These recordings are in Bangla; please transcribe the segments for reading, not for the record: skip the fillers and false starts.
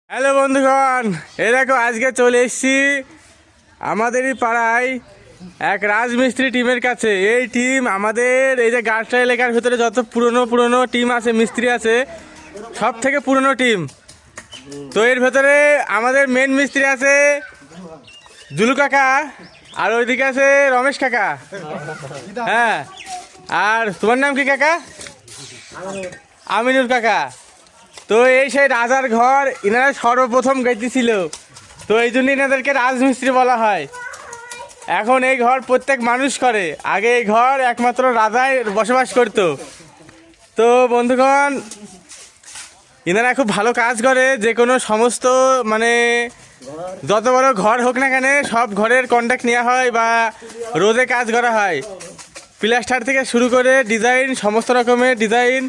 হ্যালো বন্ধুগণ, এই দেখো আজকে চলে এসেছি আমাদেরই পাড়ায় এক রাজমিস্ত্রি টিমের কাছে। এই টিম আমাদের এই যে গাছটা এলাকার ভিতরে যত পুরনো টিম আছে, মিস্ত্রি আছে, সব থেকে পুরনো টিম। তো এর ভেতরে আমাদের মেন মিস্ত্রি আছে জুলু কাকা, আর ওইদিকে আছে রমেশ কাকা। হ্যাঁ, আর তোমার নাম কি কাকা? আমিনুল কাকা। তো এই সেই রাজার ঘর এনারা সর্বপ্রথম গেছিল, তো এই জন্য এনাদেরকে রাজমিস্ত্রি বলা হয়। এখন এই ঘর প্রত্যেক মানুষ করে, আগে এই ঘর একমাত্র রাজাই বসবাস করতো। তো বন্ধুগণ, এনারা খুব ভালো কাজ করে, যে কোনো সমস্ত মানে যত বড় ঘর হোক না কেন সব ঘরের কন্ট্যাক্ট নেওয়া হয় বা রোদে কাজ করা হয়। প্লাস্টার থেকে শুরু করে ডিজাইন, সমস্ত রকমের ডিজাইন।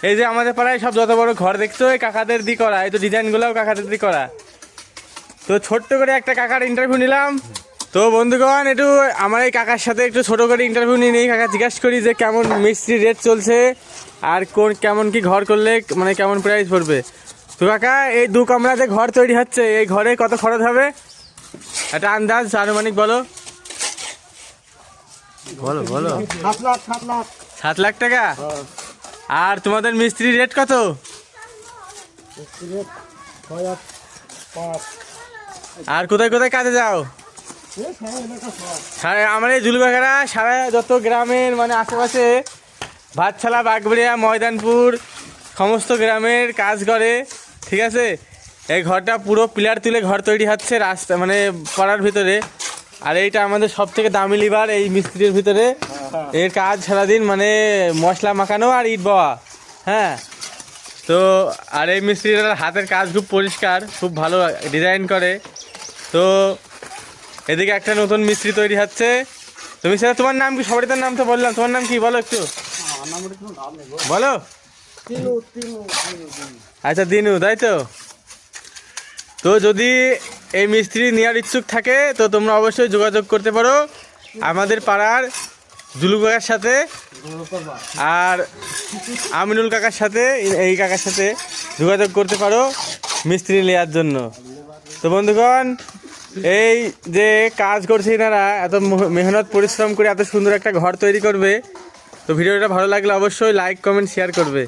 এই যে আমাদের পাড়ায় সব যত বড় ঘর দেখছো এই কাকাদের দিয়ে করা, এই তো ডিজাইনগুলোও কাকাদের দিয়ে করা। তো ছোট্ট করে একটা কাকার ইন্টারভিউ নিলাম। তো বন্ধুগণ, একটু আমার এই কাকার সাথে একটু ছোটো করে ইন্টারভিউ নিয়ে নিই। কাকা জিজ্ঞাসা করি যে কেমন মিস্ত্রি রেট চলছে, আর কেমন কি ঘর করলে মানে কেমন প্রাইস পড়বে। তো কাকা, এই 2 কামরা যে ঘর তৈরি হচ্ছে, এই ঘরে কত খরচ হবে একটা আন্দাজ আনুমানিক বলো। বলো বলো। 7 লাখ টাকা। আর তোমাদের মিস্ত্রি রেট কত? আর কোথায় কোথায় কাজে যাও? আমার এই জুলুকাকারা সারা যত গ্রামের মানে আশেপাশে ভাতছালা, বাগবড়িয়া, ময়দানপুর সমস্ত গ্রামের কাজ করে। ঠিক আছে, এই ঘরটা পুরো পিলার তুলে ঘর তৈরি হচ্ছে রাস্তা মানে পাড়ার ভিতরে। আর এইটা আমাদের সব থেকে দামি লিভার এই মিস্ত্রির ভিতরে। এর কাজ সারাদিন মানে মশলা মাখানো আর ইট বাওয়া। হ্যাঁ, তো আর এই মিস্ত্রির হাতের কাজ খুব পরিষ্কার, খুব ভালো ডিজাইন করে। তো এদিকে একটা নতুন মিস্ত্রি তৈরি হচ্ছে। তুমি স্যার, তোমার নাম কি? সবারই তার নাম তো বললাম, তোমার নাম কি বলো একটু বলো। আচ্ছা, দিনু, তাই তো? তো যদি এই মিস্ত্রি নেওয়ার ইচ্ছুক থাকে তো তোমরা অবশ্যই যোগাযোগ করতে পারো আমাদের পাড়ার জুলু কাকার সাথে আর আমিনুল কাকার সাথে। এই কাকার সাথে যোগাযোগ করতে পারো মিস্ত্রি নেওয়ার জন্য। তো বন্ধুগণ, এই যে কাজ করছে এনারা, এত মেহনত পরিশ্রম করে এত সুন্দর একটা ঘর তৈরি করবে। তো ভিডিওটা ভালো লাগলে অবশ্যই লাইক, কমেন্ট, শেয়ার করবে।